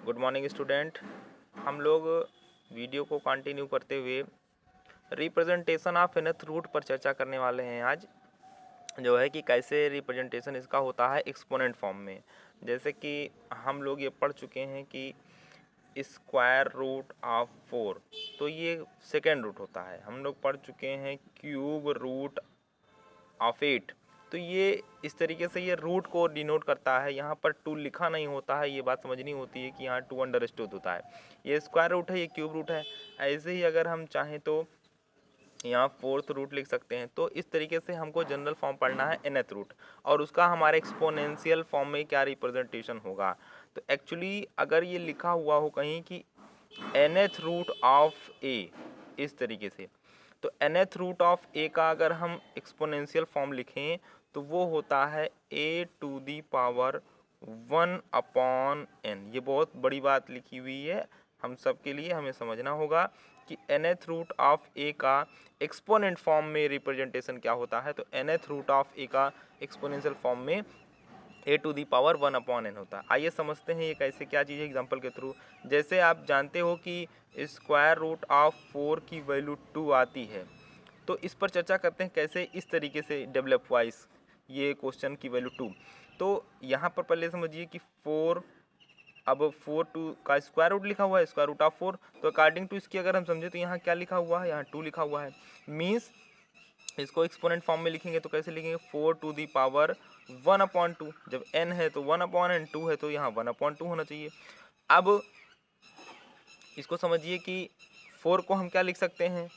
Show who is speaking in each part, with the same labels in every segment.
Speaker 1: Good morning student. हम लोग video को कंटिन्यू करते हुए रिप्रेजेंटेशन ऑफ nth रूट पर चर्चा करने वाले हैं आज, जो है कि कैसे रिप्रेजेंटेशन इसका होता है एक्सपोनेंट फॉर्म में। जैसे कि हम लोग ये पढ़ चुके हैं कि स्क्वायर रूट ऑफ 4, तो ये सेकेंड रूट होता है। हम लोग पढ़ चुके हैं क्यूब रूट ऑफ 8, तो ये इस तरीके से ये रूट को डिनोट करता है। यहाँ पर 2 लिखा नहीं होता है, ये बात समझनी होती है कि यहाँ 2 अंडरस्टूड होता है। ये स्क्वायर रूट है, ये क्यूब रूट है। ऐसे ही अगर हम चाहें तो यहाँ फोर्थ रूट लिख सकते हैं। तो इस तरीके से हमको जनरल फॉर्म पढ़ना है nth रूट, और उसका हमारे एक्सपोनेंशियल फॉर्म में क्या रिप्रेजेंटेशन होगा। तो एक्चुअली अगर ये लिखा हुआ हो कहीं कि nth रूट ऑफ a, इस तरीके से, तो nth रूट ऑफ a का अगर हम एक्सपोनेंशियल फॉर्म लिखें तो वो होता है a to the power 1 upon n। ये बहुत बड़ी बात लिखी हुई है, हम सब के लिए हमें समझना होगा कि nth रूट ऑफ a का एक्सपोनेंट फॉर्म में रिप्रेजेंटेशन क्या होता है। तो nth रूट ऑफ a का एक्सपोनेंशियल फॉर्म में a to the power 1 upon n होता है। आइए समझते हैं ये कैसे, क्या चीज़ है एग्जांपल के थ्रू। जैसे आप जानते हो कि स्क्वायर रूट ऑफ 4 की वैल्यू 2 आती है, तो इस पर चर्चा करते हैं कैसे इस तरीके से डेवलप हुआ इस ये क्वेश्चन की वैल्यू 2। तो यहाँ पर पहले समझिए कि 4, अब 4 2 का स्क्वायर रूट लिखा हुआ है, स्क्वायर रूट ऑफ 4। तो अकॉर्डिंग टू इसकी अगर हम समझे तो यहाँ क्या लिखा हुआ है, यहाँ 2 लिखा हुआ है। मीन्स इसको एक्सपोनेंट फॉर्म में लिखेंगे तो कैसे लिखेंगे, 4 टू दी पावर 1 अपॉन 2। जब n है तो 1 अपॉन n, 2 है तो यहाँ 1 अपॉन 2 होना चाहिए। अब इसको समझिए कि 4 को हम क्या लिख सकते हैं,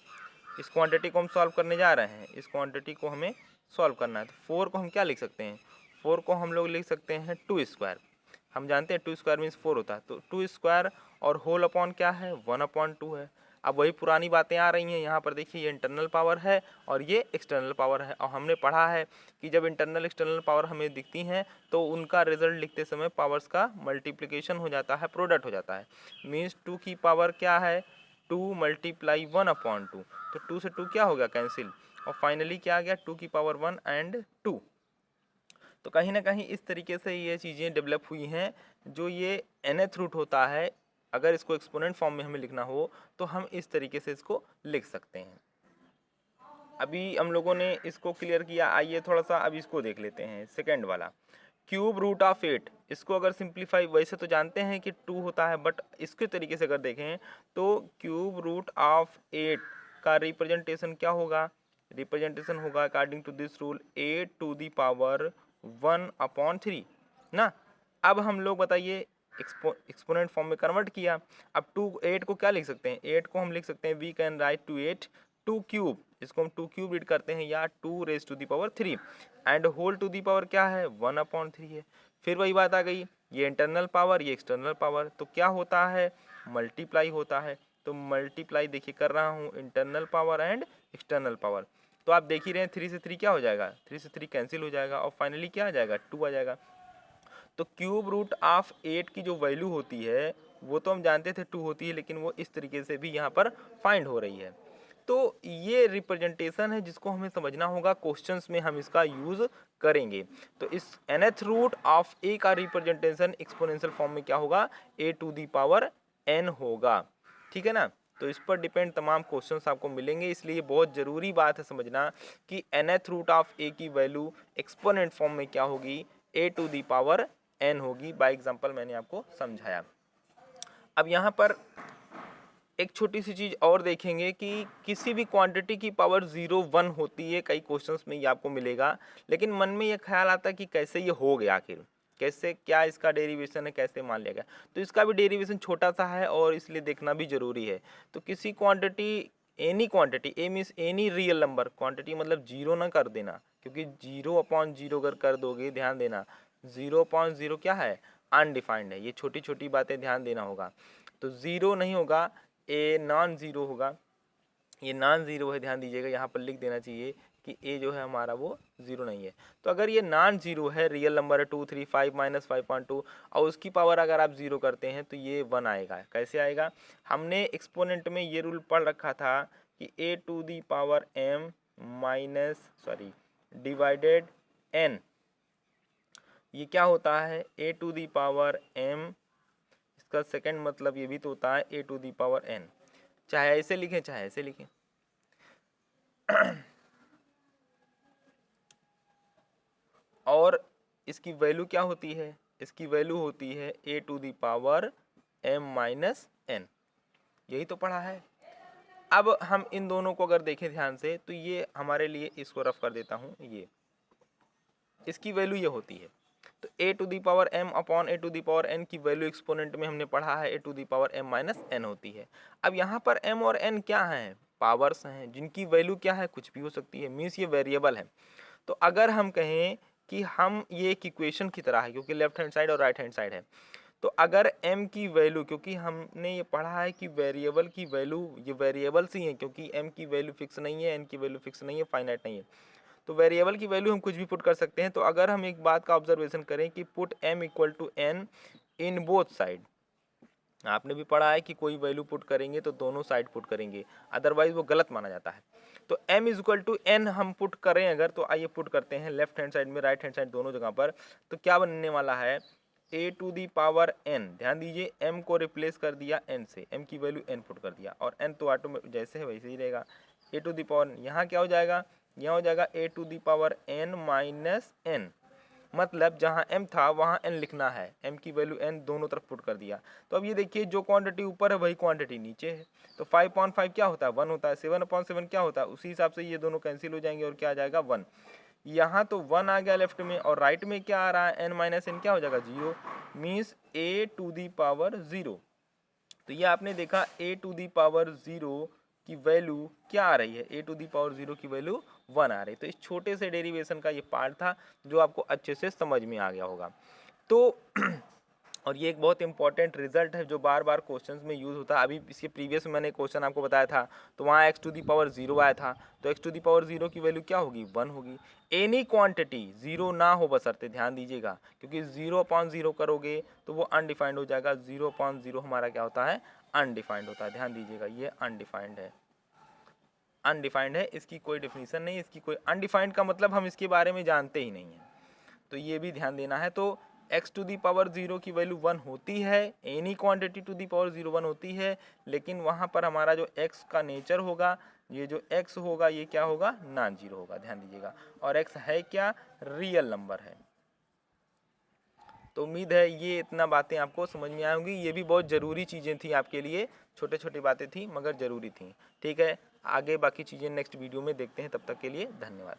Speaker 1: इस क्वांटिटी को हम सॉल्व करने जा रहे हैं, इस क्वांटिटी को हमें सॉल्व करना है। तो 4 को हम क्या लिख सकते हैं, 4 को हम लोग लिख सकते हैं 2 स्क्वायर। हम जानते हैं 2 स्क्वायर मीन्स 4 होता है, तो 2 स्क्वायर और होल अपॉन क्या है, 1 अपॉन 2 है। अब वही पुरानी बातें आ रही हैं। यहाँ पर देखिए ये इंटरनल पावर है और ये एक्सटर्नल पावर है, और हमने पढ़ा है कि जब इंटरनल एक्सटर्नल पावर हमें दिखती हैं तो उनका रिजल्ट लिखते समय पावर्स का मल्टीप्लिकेशन हो जाता है, प्रोडक्ट हो जाता है। मीन्स 2 की पावर क्या है, 2 मल्टीप्लाई 1 अपॉन 2, तो 2 से 2 क्या हो गया, कैंसिल, और फाइनली क्या आ गया, 2 की पावर 1 एंड 2। तो कहीं ना कहीं इस तरीके से ये चीज़ें डेवलप हुई हैं। जो ये nth रूट होता है, अगर इसको एक्सपोनेंट फॉर्म में हमें लिखना हो तो हम इस तरीके से इसको लिख सकते हैं। अभी हम लोगों ने इसको क्लियर किया, आइए थोड़ा सा अब इसको देख लेते हैं। सेकेंड वाला क्यूब रूट ऑफ 8, इसको अगर सिंप्लीफाई, वैसे तो जानते हैं कि 2 होता है, बट इसके तरीके से अगर देखें तो क्यूब रूट ऑफ 8 का रिप्रेजेंटेशन क्या होगा, रिप्रेजेंटेशन होगा according to this rule 8 to the power 1 upon 3 ना। अब हम लोग बताइए एक्सपोनेंट फॉर्म में कन्वर्ट किया। अब 8 को क्या लिख सकते हैं, 8 को हम लिख सकते हैं, we can write to 8 2 cube, इसको हम 2 क्यूब रीड करते हैं, या 2 raise to the power 3, and whole to the power क्या है, 1 अपॉन 3 है। फिर वही बात आ गई, ये इंटरनल पावर ये एक्सटर्नल पावर, तो क्या होता है, मल्टीप्लाई होता है। तो मल्टीप्लाई देखिए कर रहा हूँ, internal power and external power. तो आप देख ही रहे हैं 3 से 3 क्या हो जाएगा, 3 से 3 कैंसिल हो जाएगा, और फाइनली क्या आ जाएगा, 2 आ जाएगा। तो क्यूब रूट ऑफ 8 की जो वैल्यू होती है वो तो हम जानते थे 2 होती है, लेकिन वो इस तरीके से भी यहाँ पर फाइंड हो रही है। तो ये रिप्रेजेंटेशन है जिसको हमें समझना होगा, क्वेश्चंस में हम इसका यूज करेंगे। तो इस nth रूट ऑफ a का रिप्रेजेंटेशन एक्सपोनेंशियल फॉर्म में क्या होगा, a to the power n होगा, ठीक है ना। तो इस पर डिपेंड तमाम क्वेश्चंस आपको मिलेंगे, इसलिए बहुत ज़रूरी बात है समझना कि nth रूट ऑफ a की वैल्यू एक्सपोनेंट फॉर्म में क्या होगी, a to the power n होगी। बाय एग्जांपल मैंने आपको समझाया। अब यहाँ पर एक छोटी सी चीज़ और देखेंगे कि किसी भी क्वांटिटी की पावर 0 1 होती है, कई क्वेश्चंस में ये आपको मिलेगा, लेकिन मन में ये ख्याल आता है कि कैसे ये हो गया, आखिर कैसे, क्या इसका डेरिवेशन है, कैसे मान लिया गया। तो इसका भी डेरिवेशन छोटा सा है और इसलिए देखना भी जरूरी है। तो किसी quantity, any quantity, a means any real number, quantity मतलब जीरो ना कर देना, क्योंकि 0 अपॉन 0 अगर कर दोगे, ध्यान देना 0 अपॉन 0 क्या है, अनडिफाइंड है। ये छोटी छोटी बातें ध्यान देना होगा। तो 0 नहीं होगा, ए नॉन ज़ीरो होगा, ये नॉन ज़ीरो है, ध्यान दीजिएगा, यहाँ पर लिख देना चाहिए कि ए जो है हमारा वो ज़ीरो नहीं है। तो अगर ये नॉन ज़ीरो है, रियल नंबर है 2 3 5 माइनस 5.2, और उसकी पावर अगर आप ज़ीरो करते हैं तो ये 1 आएगा। कैसे आएगा, हमने एक्सपोनेंट में ये रूल पढ़ रखा था कि a to the power m minus divided n, ये क्या होता है, a to the power m इसका सेकंड मतलब ये भी तो होता है a to the power n, चाहे ऐसे लिखें चाहे ऐसे लिखें। और इसकी वैल्यू क्या होती है, इसकी वैल्यू होती है a to the power m minus n, यही तो पढ़ा है। अब हम इन दोनों को अगर देखें ध्यान से तो ये हमारे लिए, इसको रफ कर देता हूँ, ये इसकी वैल्यू ये होती है। तो a to the power m upon a to the power n की वैल्यू एक्सपोनेंट में हमने पढ़ा है a to the power m minus n होती है। अब यहाँ पर m और n क्या हैं, पावर्स हैं, जिनकी वैल्यू क्या है, कुछ भी हो सकती है, मीन्स ये वेरिएबल है। तो अगर हम कहें कि हम ये एक इक्वेशन की तरह है, क्योंकि लेफ्ट हैंड साइड और राइट हैंड साइड है, तो अगर m की वैल्यू, क्योंकि हमने ये पढ़ा है कि वेरिएबल की वैल्यू, ये वेरिएबल्स ही हैं, क्योंकि m की वैल्यू फिक्स नहीं है, n की वैल्यू फिक्स नहीं है, फाइनाइट नहीं है, तो वेरिएबल की वैल्यू हम कुछ भी पुट कर सकते हैं। तो अगर हम एक बात का ऑब्जर्वेशन करें कि put m equal to n in both side, आपने भी पढ़ा है कि कोई वैल्यू पुट करेंगे तो दोनों साइड पुट करेंगे, अदरवाइज वो गलत माना जाता है। तो m is equal to n हम पुट करें अगर, तो आइए पुट करते हैं लेफ्ट हैंड साइड में, राइट हैंड साइड, दोनों जगह पर। तो क्या बनने वाला है, a to the power n, ध्यान दीजिए m को रिप्लेस कर दिया n से, m की वैल्यू n पुट कर दिया, और n तो ऑटोमेटिक जैसे है वैसे ही रहेगा। a टू दी पावर, यहाँ क्या हो जाएगा, यहाँ हो जाएगा a to the power n minus n, मतलब जहाँ m था वहाँ n लिखना है, m की वैल्यू n दोनों तरफ पुट कर दिया। तो अब ये देखिए जो क्वांटिटी ऊपर है वही क्वांटिटी नीचे है, तो 5/5 क्या होता है, 1 होता है, 7/7 क्या होता है, उसी हिसाब से ये दोनों कैंसिल हो जाएंगे और क्या आ जाएगा, 1। यहाँ तो 1 आ गया लेफ्ट में, और राइट में क्या आ रहा है, n माइनस n क्या हो जाएगा, 0, means a to the power 0। तो ये आपने देखा a टू दी पावर 0 की वैल्यू क्या आ रही है, a टू दी पावर 0 की वैल्यू 1 आ रही है। तो इस छोटे से डेरिवेशन का ये पार्ट था जो आपको अच्छे से समझ में आ गया होगा। तो और ये एक बहुत इंपॉर्टेंट रिजल्ट है जो बार बार क्वेश्चंस में यूज़ होता है। अभी इसके प्रीवियस में मैंने क्वेश्चन आपको बताया था, तो वहाँ x टू दी पावर 0 आया था, तो x टू दी पावर 0 की वैल्यू क्या होगी, 1 होगी। एनी क्वांटिटी 0 ना हो बशर्ते, ध्यान दीजिएगा, क्योंकि 0/0 करोगे तो वो अनडिफाइंड हो जाएगा। 0/0 हमारा क्या होता है, अनडिफाइंड होता है, ध्यान दीजिएगा, ये अनडिफाइंड है, अनडिफाइंड है, इसकी कोई डिफिनीशन नहीं, इसकी कोई, अनडिफाइंड का मतलब हम इसके बारे में जानते ही नहीं है, तो ये भी ध्यान देना है। तो x टू दी पावर 0 की वैल्यू 1 होती है, any quantity to the power 0 1 होती है, लेकिन वहाँ पर हमारा जो x का नेचर होगा, ये जो x होगा ये क्या होगा, नॉन जीरो होगा, ध्यान दीजिएगा, और x है क्या, रियल नंबर है। तो उम्मीद है ये इतना बातें आपको समझ में आएंगी, ये भी बहुत ज़रूरी चीज़ें थी आपके लिए, छोटे छोटी बातें थी मगर ज़रूरी थी। ठीक है, आगे बाकी चीज़ें नेक्स्ट वीडियो में देखते हैं, तब तक के लिए धन्यवाद।